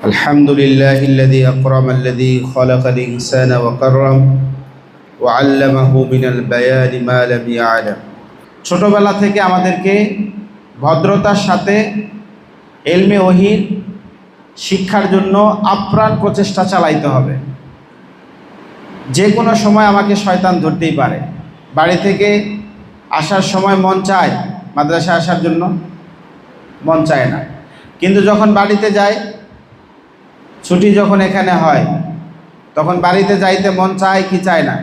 الحمد لله الذي أكرم الذي خلق الإنسان وكرم وعلمه من البيان ما لم يعلم। ছোটবেলা থেকে আমাদেরকে ভদ্রতার সাথে ইলমে ওহীর শিক্ষার জন্য আপ্রাণ প্রচেষ্টা চালাইতে হবে। যে কোনো সময় আমাকে শয়তান ধরতেই পারে। বাড়ি থেকে আসার সময় মন চায় মাদ্রাসায় আসার জন্য, মন চায় না, কিন্তু যখন বাড়িতে যাই, ছুটি যখন এখানে হয়, তখন বাড়িতে যাইতে মন চায় কি চায় না?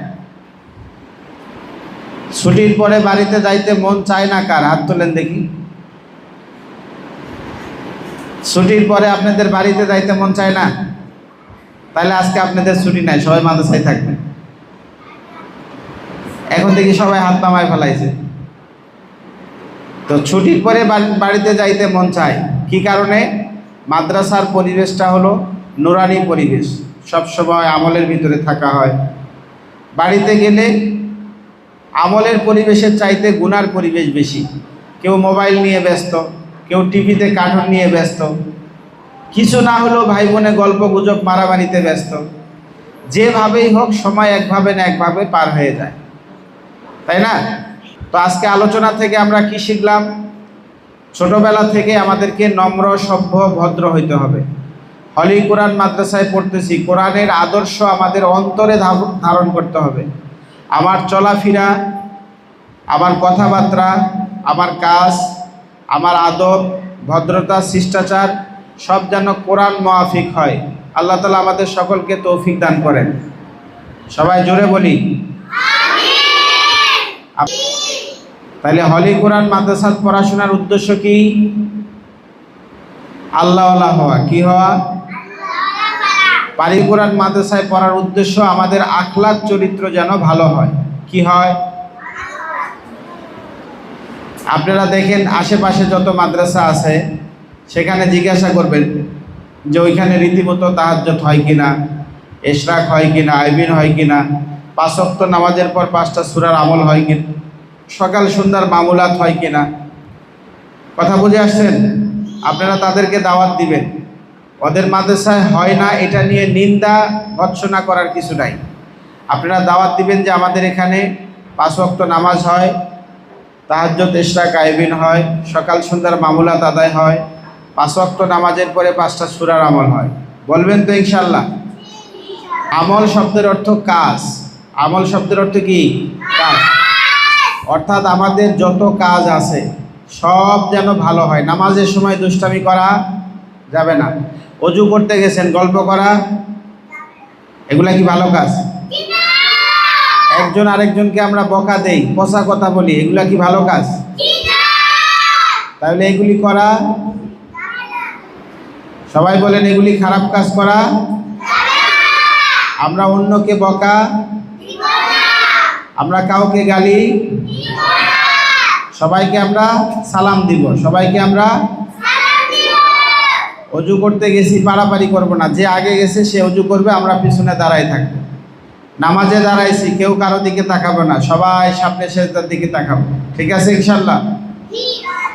ছুটির পরে বাড়িতে যাইতে মন চায় না কার? হাত তোলেন দেখি। ছুটির পরে আপনাদের বাড়িতে যাইতে মন চায় না? তাহলে আজকে আপনাদের ছুটি নাই, সবাই মাদ্রাসায় থাকবেন। এখন দেখি সবাই হাত নামায় ফেলাইছে। তো ছুটির পরে বাড়িতে যাইতে মন চায় কি কারণে? মাদ্রাসার পরিবেশটা হলো নুরানি পরিবেশ, সবসময় আমলের ভিতরে থাকা হয়। বাড়িতে গেলে আমলের পরিবেশের চাইতে গুনার পরিবেশ বেশি। কেউ মোবাইল নিয়ে ব্যস্ত, কেউ টিভিতে কার্টুন নিয়ে ব্যস্ত, কিছু না হলেও ভাই বোনে গল্প গুজব মারামারিতে ব্যস্ত। যেভাবেই হোক সময় একভাবে না একভাবে পার হয়ে যায়, তাই না? তো আজকে আলোচনা থেকে আমরা কি শিখলাম? ছোটবেলা থেকে আমাদেরকে নম্র, সভ্য, ভদ্র হইতে হবে। হলি কোরআন মাদ্রাসায় পড়তেছি, কোরআনের আদর্শ আমাদের অন্তরে ধারণ করতে হবে। আমার চলাফেরা, আমার কথাবার্তা, আমার কাজ, আমার আদব, ভদ্রতা, শিষ্টাচার সব যেন কোরআন মাফিক হয়। আল্লাহ তাআলা আমাদের সকলকে তৌফিক দান করেন। সবাই জোরে বলি আমিন। তাহলে হলি কোরআন মাদ্রাসার পড়াশোনার উদ্দেশ্য কি? আল্লাহওয়ালা হওয়া। কি হওয়া? পারি কোরআন মাদ্রাসায় পড়ার উদ্দেশ্য আমাদের আখলাক চরিত্র যেন ভালো হয়। কি হয়? আপনারা দেখেন আশেপাশে যত মাদ্রাসা আছে সেখানে জিজ্ঞাসা করবেন যে ওইখানে রীতিমতো তাহাজ্জুদ হয় কিনা, ইশরাক হয় কিনা, আইবিন হয় কিনা, 5 ওয়াক্ত নামাজের পর 5টা সূরার আমল হয় কিনা, সকাল সন্ধ্যার মামুলাত হয় কিনা। কথা বুঝে আসছেন? আপনারা তাদেরকে দাওয়াত দিবেন। ওদের মাদ্রাসায় হয় না এটা নিয়ে নিন্দা ভৎসনা করার কিছু নাই। আপনারা দাওয়াত দিবেন যে আমাদের এখানে 5 ওয়াক্ত নামাজ হয়, তাহাজ্জুদ, ইশরাক, আইবিন হয়, সকাল সন্ধ্যার মামুলাত আদায় হয়, 5 ওয়াক্ত নামাজের পরে 5টা সূরার আমল হয়। বলবেন তো ইনশাআল্লাহ? আমল শব্দের অর্থ কাজ। আমল শব্দের অর্থ কি? কাজ। অর্থাৎ আমাদের যত কাজ আছে সব যেন ভালো হয়। নামাজের সময় দুষ্টামি করা যাবে না। অজু করতে গেছেন গল্প করা, এগুলা কি ভালো কাজ? একজন আরেকজনকে আমরা বকা দেই, পচা কথা বলি, এগুলা কি ভালো কাজ? তাহলে এগুলি করা, সবাই বলেন এগুলি খারাপ কাজ করা। আমরা অন্যকে বকা, আমরা কাউকে গালি, সবাইকে আমরা সালাম দিব, সবাইকে আমরা অজু করতে গেছি পারাপারি করব না। যে আগে গেছে সে অজু করবে, আমরা পিছনে দাঁড়ায় থাকবো। নামাজে দাঁড়াইছি, কেউ কারো দিকে তাকাবো না, সবাই সামনে সেজদার দিকে তাকাবো। ঠিক আছে ইনশাআল্লাহ?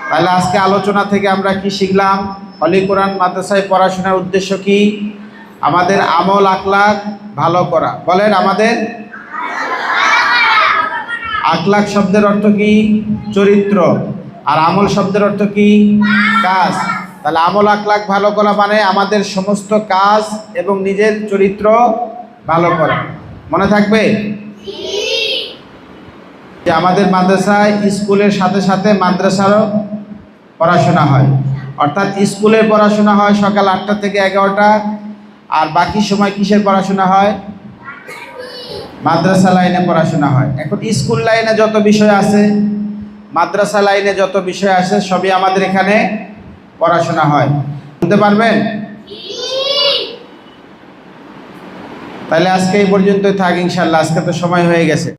তাহলে আজকে আলোচনা থেকে আমরা কি শিখলাম? হলি কোরআন মাদ্রাসায় পড়াশোনার উদ্দেশ্য কি? আমাদের আমল আখলাক ভালো করা। বলেন, আমাদের আখলাক শব্দের অর্থ কি? চরিত্র। আর আমল শব্দের অর্থ কি? কাজ। তাহলে আমল আখলাক ভালো করা মানে আমাদের সমস্ত কাজ এবং নিজের চরিত্র ভালো করা। মনে থাকবে যে আমাদের মাদ্রাসায় স্কুলের সাথে সাথে মাদ্রাসারও পড়াশোনা হয়। অর্থাৎ স্কুলের পড়াশোনা হয় সকাল 8টা থেকে 11টা, আর বাকি সময় কিসের পড়াশোনা হয়? মাদ্রাসা লাইনে পড়াশোনা হয়। এখন স্কুল লাইনে যত বিষয় আছে, মাদ্রাসা লাইনে যত বিষয় আছে, সবই আমাদের এখানে পড়াশোনা হয়। বুঝতে পারবেন? তাহলে আজকে এই পর্যন্তই থাক ইনশাআল্লাহ। আজকে তো সময় হয়ে গেছে।